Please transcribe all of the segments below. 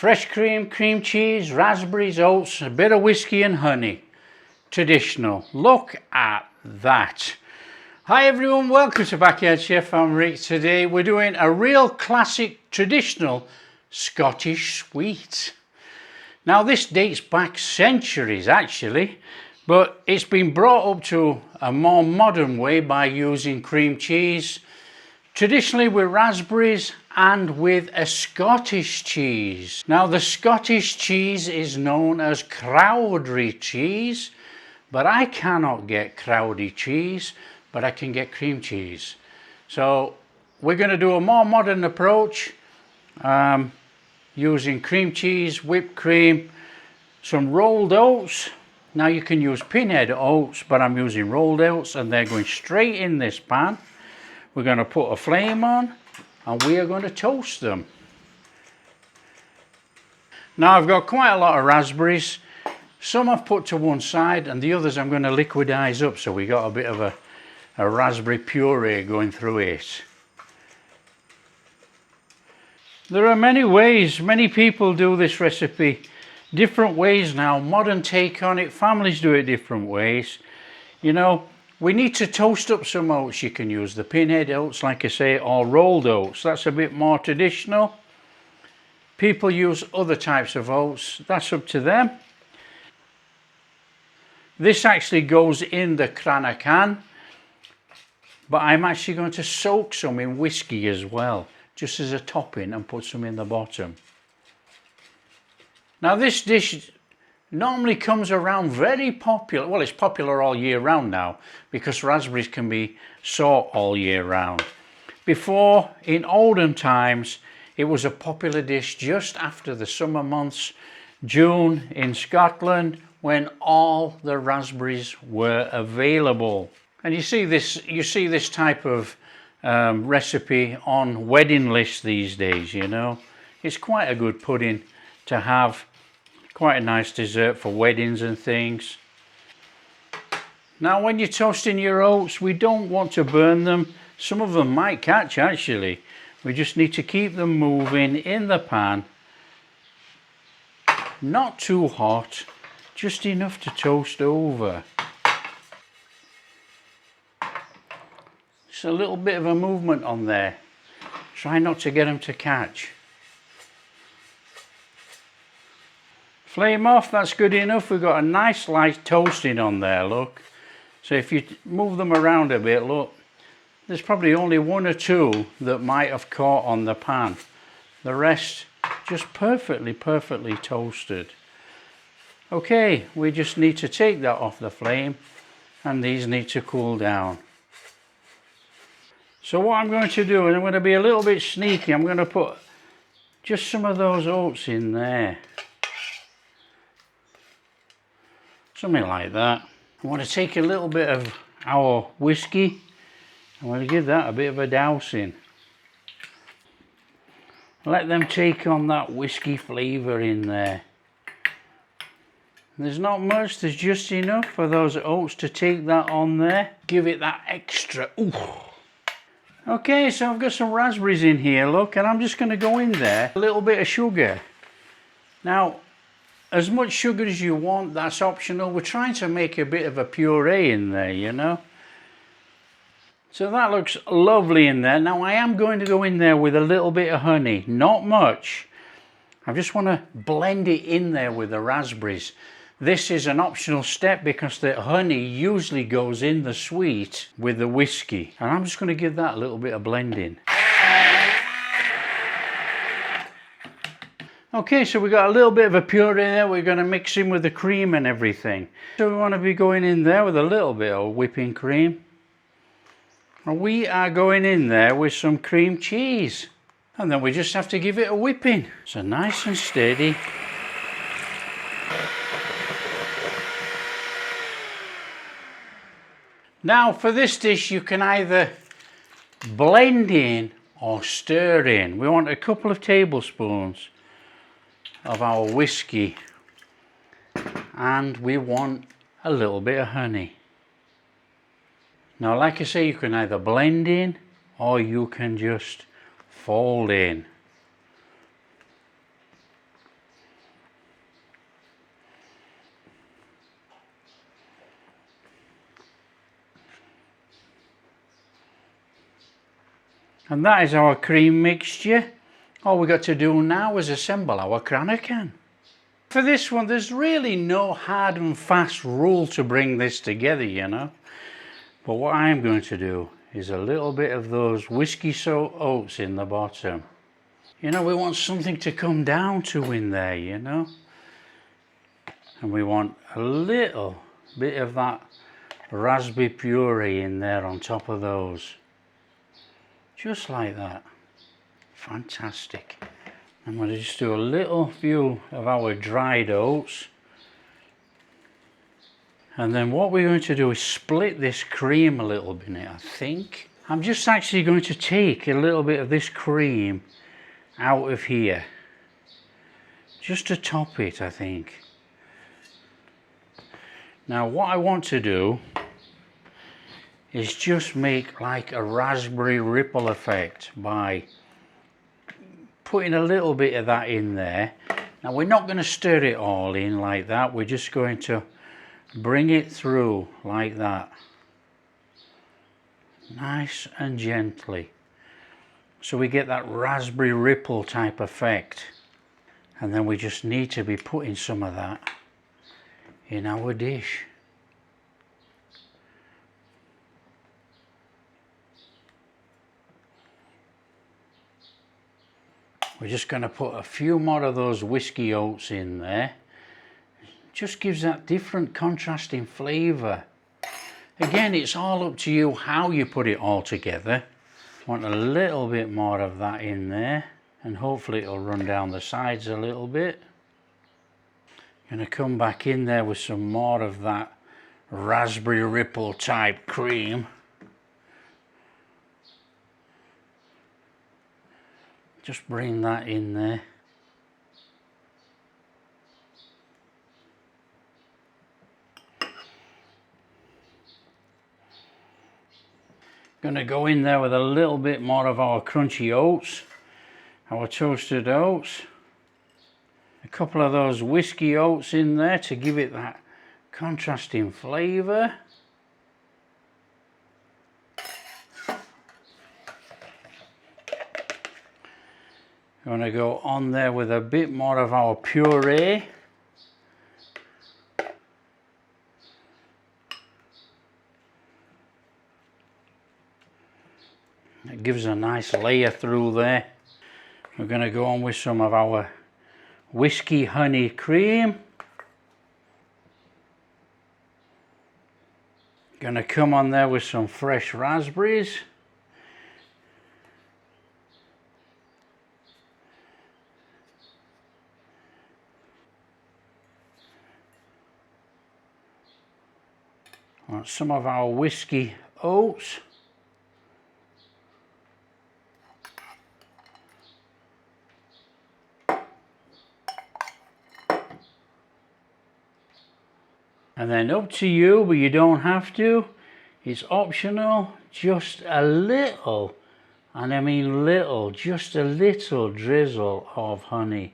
Fresh cream, cream cheese, raspberries, oats, a bit of whiskey and honey. Traditional. Look at that. Hi everyone, welcome to Backyard Chef. I'm Rick. Today we're doing a real classic traditional Scottish sweet. Now this dates back centuries actually, but it's been brought up to a more modern way by using cream cheese, traditionally with raspberries and with a Scottish cheese. Now the Scottish cheese is known as crowdie cheese, but I cannot get crowdie cheese, but I can get cream cheese. So we're going to do a more modern approach using cream cheese, whipped cream, some rolled oats. Now you can use pinhead oats, but I'm using rolled oats and they're going straight in this pan. We're going to put a flame on and we are going to toast them. Now I've got quite a lot of raspberries. Some I've put to one side and the others I'm going to liquidize up, so we got a bit of a raspberry puree going through it. There are many ways, many people do this recipe different ways now, modern take on it, families do it different ways. You know, we need to toast up some oats. You can use the pinhead oats, like I say, or rolled oats. That's a bit more traditional. People use other types of oats. That's up to them. This actually goes in the Cranachan, but I'm actually going to soak some in whisky as well, just as a topping, and put some in the bottom. Now this dish normally comes around very popular. Well, it's popular all year round now because raspberries can be sought all year round. Before, in olden times, it was a popular dish just after the summer months, June in Scotland, when all the raspberries were available. And you see this type of recipe on wedding lists these days, you know. It's quite a good pudding to have. Quite a nice dessert for weddings and things. Now when you're toasting your oats, we don't want to burn them. Some of them might catch actually. We just need to keep them moving in the pan. Not too hot, just enough to toast over. Just a little bit of a movement on there. Try not to get them to catch. Flame off, that's good enough. We've got a nice light toasting on there, look. So if you move them around a bit, look, there's probably only one or two that might have caught on the pan. The rest just perfectly toasted. Okay, we just need to take that off the flame and these need to cool down. So what I'm going to do, and I'm going to be a little bit sneaky, I'm going to put just some of those oats in there. Something like that. I want to take a little bit of our whisky. I want to give that a bit of a dousing. Let them take on that whisky flavour in there. There's not much, there's just enough for those oats to take that on there. Give it that extra ooh. Okay, so I've got some raspberries in here, look, and I'm just going to go in there. A little bit of sugar. Now, as much sugar as you want, that's optional. We're trying to make a bit of a puree in there, you know. So that looks lovely in there. Now I am going to go in there with a little bit of honey, not much. I just want to blend it in there with the raspberries. This is an optional step because the honey usually goes in the sweet with the whiskey. And I'm just going to give that a little bit of blending. Okay, so we got a little bit of a puree there. We're going to mix in with the cream and everything. So we want to be going in there with a little bit of whipping cream. And we are going in there with some cream cheese. And then we just have to give it a whipping. So nice and steady. Now for this dish you can either blend in or stir in. We want a couple of tablespoons of our whiskey and we want a little bit of honey. Now like I say, you can either blend in or you can just fold in. And that is our cream mixture. All we got to do now is assemble our Cranachan. For this one, there's really no hard and fast rule to bring this together, you know. But what I'm going to do is a little bit of those whiskey soaked oats in the bottom. You know, we want something to come down to in there, you know. And we want a little bit of that raspberry puree in there on top of those. Just like that. Fantastic. I'm going to just do a little few of our dried oats. And then what we're going to do is split this cream a little bit, I think. I'm just actually going to take a little bit of this cream out of here. Just to top it, I think. Now what I want to do is just make like a raspberry ripple effect by putting a little bit of that in there. Now we're not going to stir it all in like that, we're just going to bring it through like that, nice and gently, so we get that raspberry ripple type effect. And then we just need to be putting some of that in our dish. We're just going to put a few more of those whiskey oats in there. Just gives that different contrasting flavour. Again, it's all up to you how you put it all together. Want a little bit more of that in there, and hopefully it'll run down the sides a little bit. Going to come back in there with some more of that raspberry ripple type cream. Just bring that in there. Going to go in there with a little bit more of our crunchy oats, our toasted oats. A couple of those whiskey oats in there to give it that contrasting flavour. Going to go on there with a bit more of our puree. It gives a nice layer through there. We're going to go on with some of our whiskey honey cream. Going to come on there with some fresh raspberries. Some of our whiskey oats. And then up to you, but you don't have to. It's optional. Just a little, and I mean little, just a little drizzle of honey.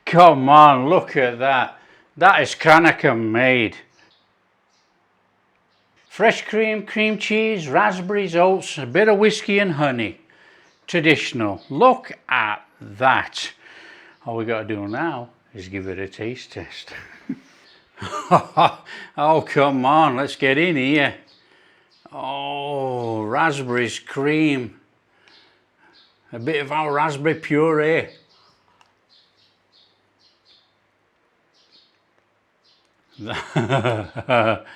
Come on, look at that. That is Cranachan made. Fresh cream, cream cheese, raspberries, oats, a bit of whiskey and honey. Traditional. Look at that. All we got to do now is give it a taste test. Oh, come on, let's get in here. Oh, raspberries, cream. A bit of our raspberry puree. That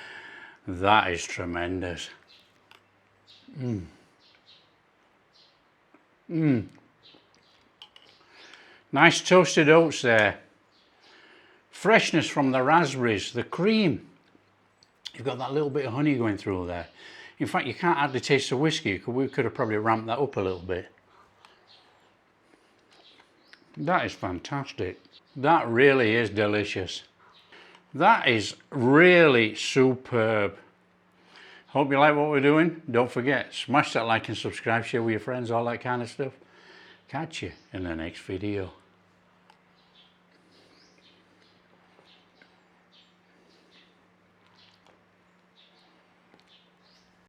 is tremendous. Nice toasted oats there. Freshness from the raspberries, the cream. You've got that little bit of honey going through there. In fact, you can't hardly taste the whiskey. We could have probably ramped that up a little bit. That is fantastic. That really is delicious. That is really superb. Hope you like what we're doing. Don't forget, smash that like and subscribe, share with your friends, all that kind of stuff. Catch you in the next video.